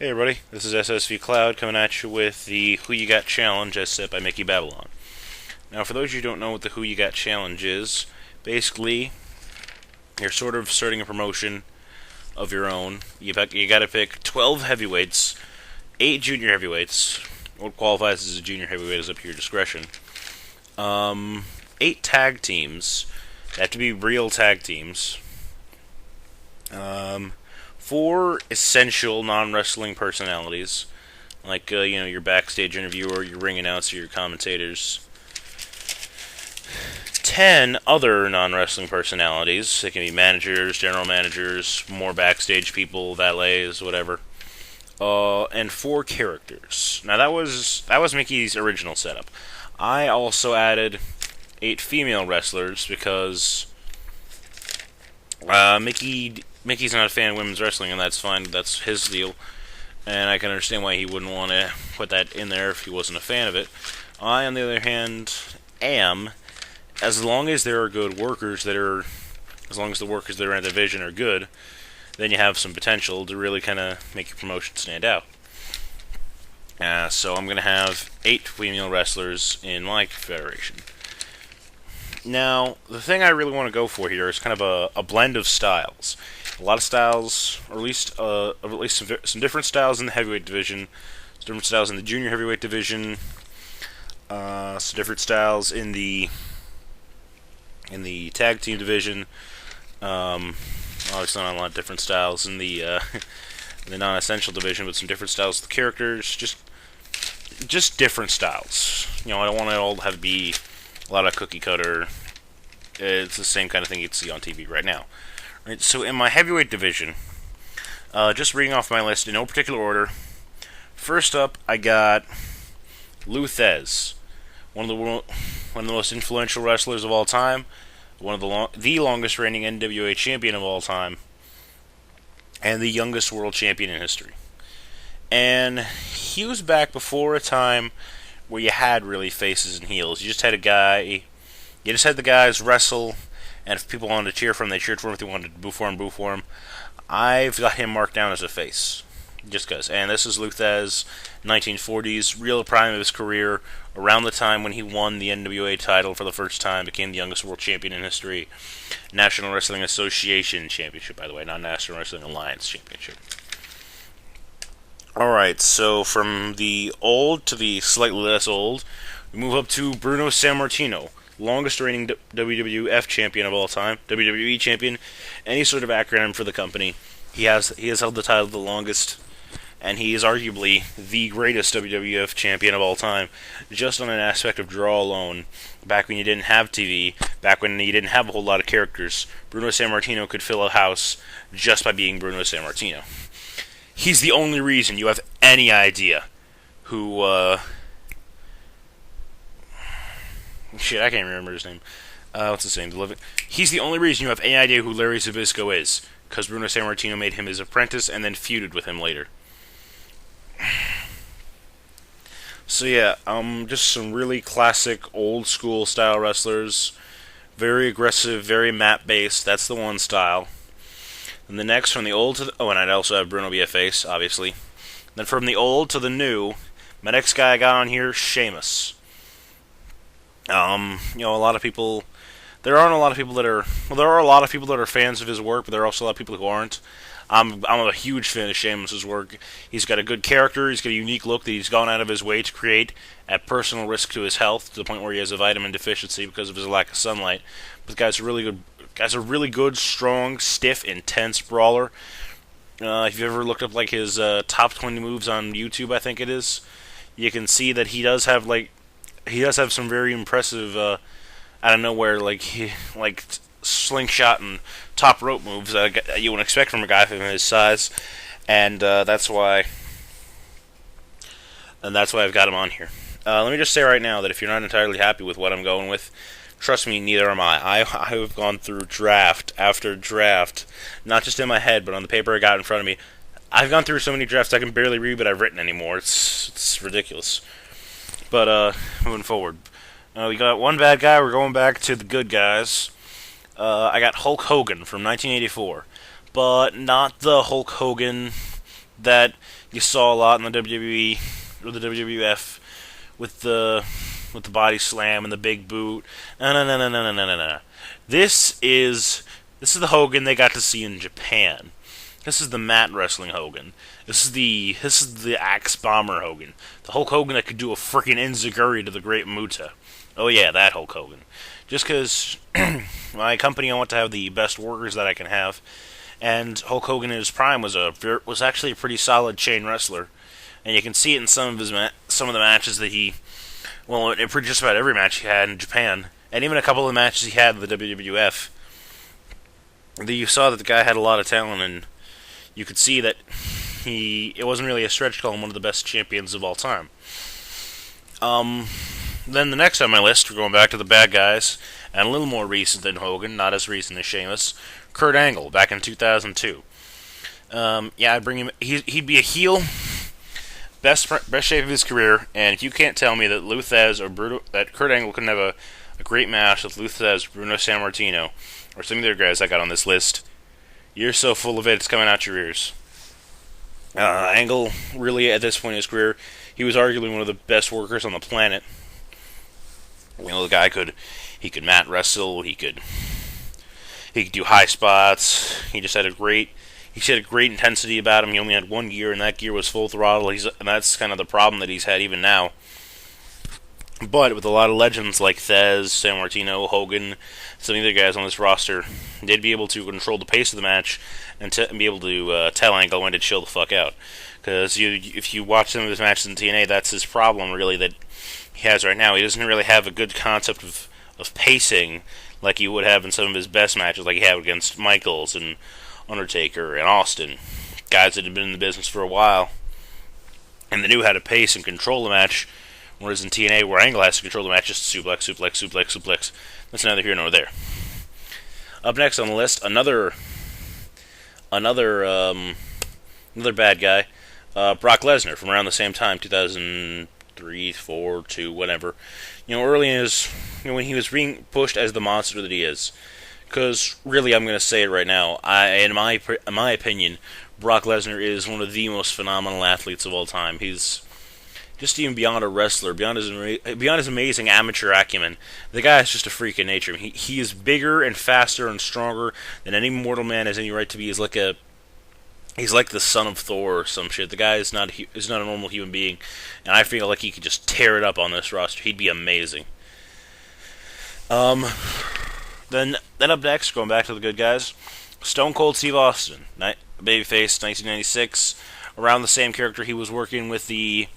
Hey everybody, this is SSV Cloud coming at you with the Who You Got Challenge as set by mickeybabylon. Now for those of you who don't know what the Who You Got Challenge is, basically you're sort of starting a promotion of your own. You gotta pick 12 heavyweights, 8 junior heavyweights. What qualifies as a junior heavyweight is up to your discretion. 8 tag teams. They have to be real tag teams. 4 essential non-wrestling personalities, like your backstage interviewer, your ring announcer, your commentators. 10 other non-wrestling personalities. They can be managers, general managers, more backstage people, valets, whatever. And 4 characters. Now that was Mickey's original setup. I also added 8 female wrestlers because Mickey's not a fan of women's wrestling, and that's fine. That's his deal, and I can understand why he wouldn't want to put that in there if he wasn't a fan of it. I, on the other hand, am. As long as there are good workers as long as the workers that are in the division are good, then you have some potential to really kind of make your promotion stand out. So I'm going to have 8 female wrestlers in my federation. Now, the thing I really want to go for here is kind of a blend of styles. A lot of styles, or at least some different styles in the heavyweight division, some different styles in the junior heavyweight division, some different styles in the tag team division. Obviously, not a lot of different styles in the non-essential division, but some different styles with the characters. Just different styles. I don't want it all to have to be a lot of cookie cutter. It's the same kind of thing you'd see on TV right now. Right, so in my heavyweight division, just reading off my list in no particular order. First up, I got Lou Thesz, one of the most influential wrestlers of all time, one of the longest reigning NWA champion of all time, and the youngest world champion in history. And he was back before a time where you had really faces and heels. You just had the guys wrestle, and if people wanted to cheer for him, they cheered for him. If they wanted to boo for him, boo for him. I've got him marked down as a face, just because. And this is Lou Thesz, 1940s, real prime of his career, around the time when he won the NWA title for the first time, became the youngest world champion in history. National Wrestling Association Championship, by the way, not National Wrestling Alliance Championship. Alright, so from the old to the slightly less old, we move up to Bruno Sammartino, longest reigning WWF champion of all time, WWE champion, any sort of acronym for the company. He has held the title the longest, and he is arguably the greatest WWF champion of all time, just on an aspect of draw alone. Back when you didn't have TV, back when you didn't have a whole lot of characters, Bruno Sammartino could fill a house just by being Bruno Sammartino. He's the only reason you have any idea who, shit, I can't remember his name. What's his name? He's the only reason you have any idea who Larry Zbyszko is, because Bruno Sammartino made him his apprentice and then feuded with him later. So yeah, just some really classic, old-school style wrestlers. Very aggressive, very map-based. That's the one style. And the next, from the old to the... Oh, and I'd also have Bruno be a face, obviously. Then from the old to the new, my next guy I got on here, Sheamus. A lot of people... There aren't a lot of people that are... Well, there are a lot of people that are fans of his work, but there are also a lot of people who aren't. I'm a huge fan of Sheamus' work. He's got a good character, he's got a unique look that he's gone out of his way to create at personal risk to his health, to the point where he has a vitamin deficiency because of his lack of sunlight. But the guy's a really good, strong, stiff, intense brawler. If you've ever looked up like his top 20 moves on YouTube, I think it is, you can see that he does have some very impressive out of nowhere slingshot and top rope moves that you would expect from a guy from his size, and that's why I've got him on here. Let me just say right now that if you're not entirely happy with what I'm going with, trust me, neither am I. I have gone through draft after draft, not just in my head, but on the paper I got in front of me. I've gone through so many drafts I can barely read what I've written anymore. It's ridiculous. But moving forward, we got one bad guy. We're going back to the good guys. I got Hulk Hogan from 1984, but not the Hulk Hogan that you saw a lot in the WWE or the WWF with the body slam and the big boot. No, no, no, no, no, no, no, no. This is the Hogan they got to see in Japan. This is the mat wrestling Hogan. This is the Axe Bomber Hogan. The Hulk Hogan that could do a freaking enziguri to the Great Muta. Oh yeah, that Hulk Hogan. Just because my company, I want to have the best workers that I can have, and Hulk Hogan in his prime was actually a pretty solid chain wrestler, and you can see it in some of the matches that he, well, in pretty just about every match he had in Japan, and even a couple of the matches he had in the WWF. You saw that the guy had a lot of talent, and you could see that it wasn't really a stretch to call him one of the best champions of all time. Then the next on my list, we're going back to the bad guys, and a little more recent than Hogan, not as recent as Sheamus, Kurt Angle, back in 2002. Yeah, I'd bring him. He'd be a heel, best shape of his career, and if you can't tell me that that Kurt Angle couldn't have a great match with Lou Thesz, Bruno Sammartino, or some of the other guys I got on this list, you're so full of it, it's coming out your ears. Angle, really, at this point in his career, he was arguably one of the best workers on the planet. You know, the guy could mat wrestle, he could do high spots. He had a great intensity about him. He only had one gear, and that gear was full throttle. And that's kind of the problem that he's had even now. But with a lot of legends like Thesz, Sammartino, Hogan, some of the other guys on this roster, they'd be able to control the pace of the match and be able to tell Angle when to chill the fuck out. Because if you watch some of his matches in TNA, that's his problem, really, that he has right now. He doesn't really have a good concept of pacing like he would have in some of his best matches, like he had against Michaels and Undertaker and Austin, guys that had been in the business for a while, and they knew how to pace and control the match. Whereas in TNA, where Angle has to control the match, just suplex, suplex, suplex, suplex. That's neither here nor there. Up next on the list, another bad guy, Brock Lesnar, from around the same time, 2003, 4, 2, whatever. You know, early in his, when he was being pushed as the monster that he is. Because really, I'm going to say it right now. In my opinion, Brock Lesnar is one of the most phenomenal athletes of all time. He's just even beyond a wrestler, beyond his amazing amateur acumen. The guy is just a freak in nature. He is bigger and faster and stronger than any mortal man has any right to be. He's like the son of Thor or some shit. The guy is not a normal human being, and I feel like he could just tear it up on this roster. He'd be amazing. Then up next, going back to the good guys, Stone Cold Steve Austin, babyface, 1996. Around the same character, he was working with the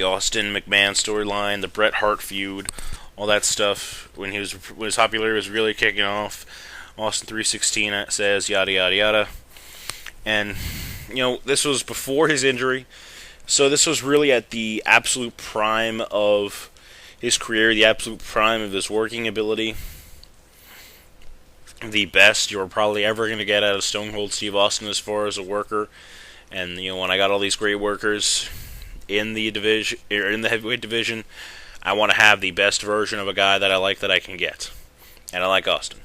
Austin McMahon storyline, the Bret Hart feud, all that stuff. When his popularity was really kicking off, Austin 3:16 says yada yada yada, and you know, this was before his injury, so this was really at the absolute prime of his career, the absolute prime of his working ability. The best you're probably ever going to get out of Stone Cold Steve Austin as far as a worker. And you know, when I got all these great workers in the division, or in the heavyweight division, I want to have the best version of a guy that I like that I can get, and I like Austin.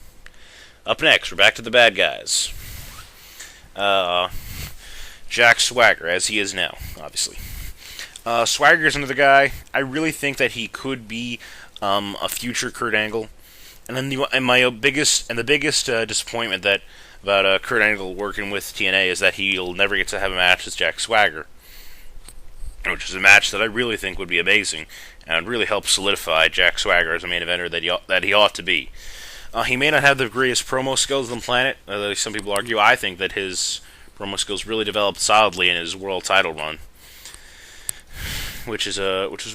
Up next, we're back to the bad guys. Jack Swagger, as he is now, obviously. Swagger's another guy. I really think that he could be a future Kurt Angle. And then the biggest disappointment about Kurt Angle working with TNA is that he'll never get to have a match with Jack Swagger, which is a match that I really think would be amazing and would really help solidify Jack Swagger as a main eventer that he ought to be. He may not have the greatest promo skills on the planet, some people argue. I think that his promo skills really developed solidly in his world title run, which is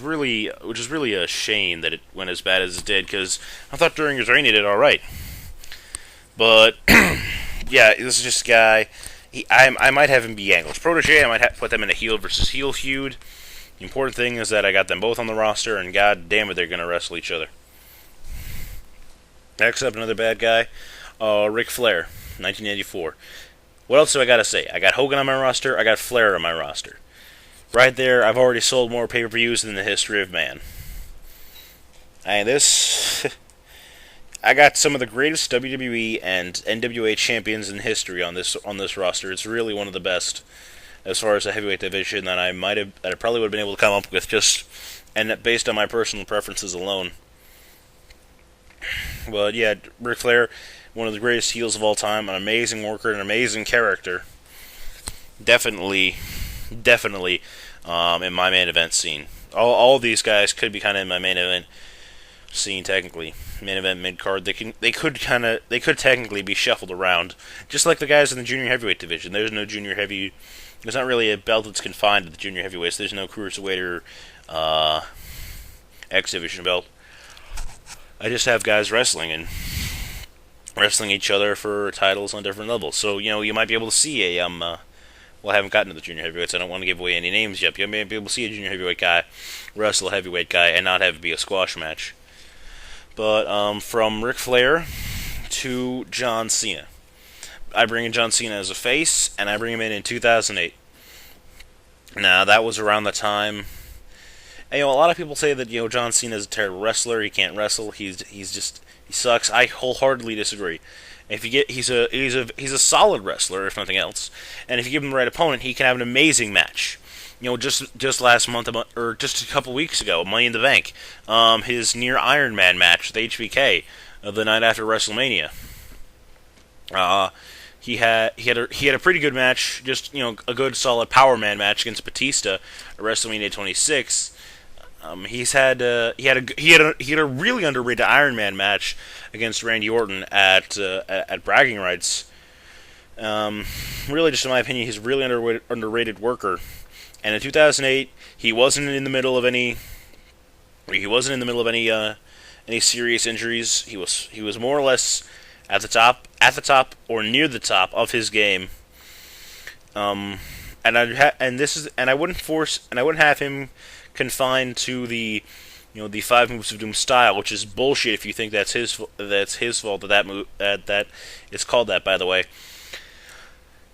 really a shame that it went as bad as it did, because I thought during his reign he did all right. But yeah, this is just a guy. I might have him be Angle's protege. I might put them in a heel versus heel feud. The important thing is that I got them both on the roster, and god damn it, they're gonna wrestle each other. Next up, another bad guy, Ric Flair, 1984. What else do I gotta say? I got Hogan on my roster. I got Flair on my roster. Right there, I've already sold more pay-per-views than the history of man. And this, I got some of the greatest WWE and NWA champions in history on this roster. It's really one of the best as far as the heavyweight division that I probably would have been able to come up with just and based on my personal preferences alone. But yeah, Ric Flair, one of the greatest heels of all time, an amazing worker, an amazing character. Definitely, in my main event scene. All of these guys could be kind of in my main event scene technically. Main event, mid card. They could technically be shuffled around, just like the guys in the junior heavyweight division. There's no junior heavy. There's not really a belt that's confined to the junior heavyweights. There's no cruiserweight or X division belt. I just have guys wrestling each other for titles on different levels. So you might be able to see a well, I haven't gotten to the junior heavyweights. I don't want to give away any names yet. But you may be able to see a junior heavyweight guy wrestle a heavyweight guy and not have it be a squash match. But from Ric Flair to John Cena. I bring in John Cena as a face, and I bring him in 2008. Now, that was around the time. And, a lot of people say that John Cena is a terrible wrestler. He can't wrestle. He sucks. I wholeheartedly disagree. He's a solid wrestler, if nothing else. And if you give him the right opponent, he can have an amazing match. Just last month, or just a couple weeks ago, Money in the Bank, his near Iron Man match with HBK the night after WrestleMania. He had a pretty good match, just a good solid Power Man match against Batista at WrestleMania 26. He had a really underrated Iron Man match against Randy Orton at Bragging Rights. Really, just in my opinion, he's a really underrated worker. And in 2008, he wasn't in the middle of any any serious injuries. He was more or less at the top or near the top of his game. And I wouldn't have him confined to the the 5 moves of doom style, which is bullshit if you think that's his fault that it's called that, by the way.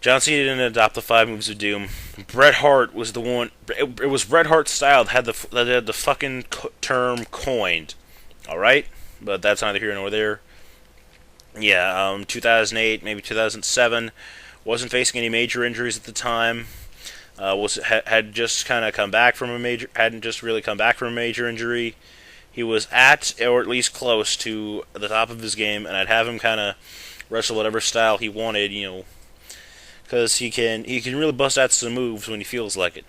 John Cena didn't adopt the 5 moves of doom. Bret Hart was the one. It was Bret Hart's style that had the fucking term coined. All right, but that's neither here nor there. Yeah, 2008, maybe 2007. Wasn't facing any major injuries at the time. Had just kind of come back from hadn't just really come back from a major injury. He was at, or at least close to, the top of his game, and I'd have him kind of wrestle whatever style he wanted, because he can really bust out some moves when he feels like it.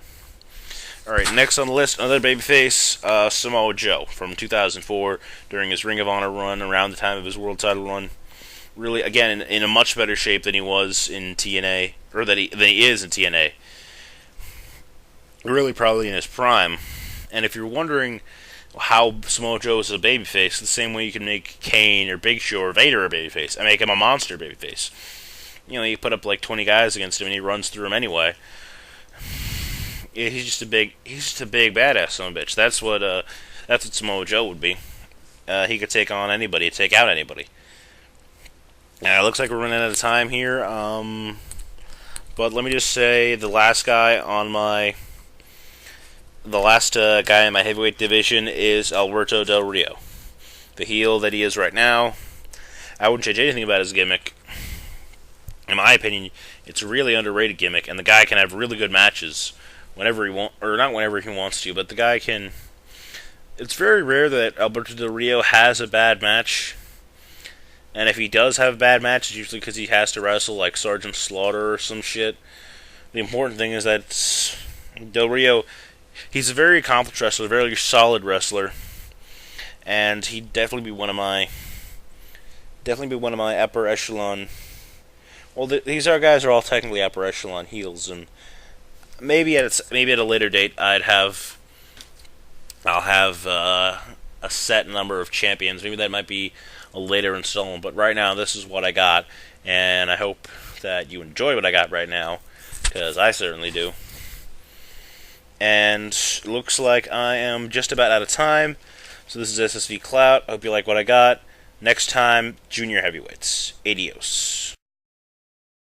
Alright, next on the list, another babyface, Samoa Joe, from 2004, during his Ring of Honor run, around the time of his world title run. Really, again, in a much better shape than he was in TNA, or than he is in TNA. Really, probably in his prime. And if you're wondering how Samoa Joe is a babyface, the same way you can make Kane or Big Show or Vader a babyface, and make him a monster babyface. You put up like 20 guys against him, and he runs through them anyway. Yeah, he's just a big badass son of a bitch. That's what Samoa Joe would be. He could take on anybody, take out anybody. It looks like we're running out of time here. But let me just say the last guy in my heavyweight division is Alberto Del Rio, the heel that he is right now. I wouldn't change anything about his gimmick. In my opinion, it's a really underrated gimmick, and the guy can have really good matches whenever he wants, or not whenever he wants to, but the guy can. It's very rare that Alberto Del Rio has a bad match, and if he does have a bad match, it's usually because he has to wrestle like Sergeant Slaughter or some shit. The important thing is that Del Rio, he's a very accomplished wrestler, a very solid wrestler, and he'd definitely be one of my upper echelon. Well, these guys are all technically upper echelon heels, and maybe at a later date I'll have a set number of champions. Maybe that might be a later installment, but right now this is what I got, and I hope that you enjoy what I got right now, because I certainly do. And it looks like I am just about out of time, so this is SSV Clout. I hope you like what I got. Next time, Junior Heavyweights. Adios.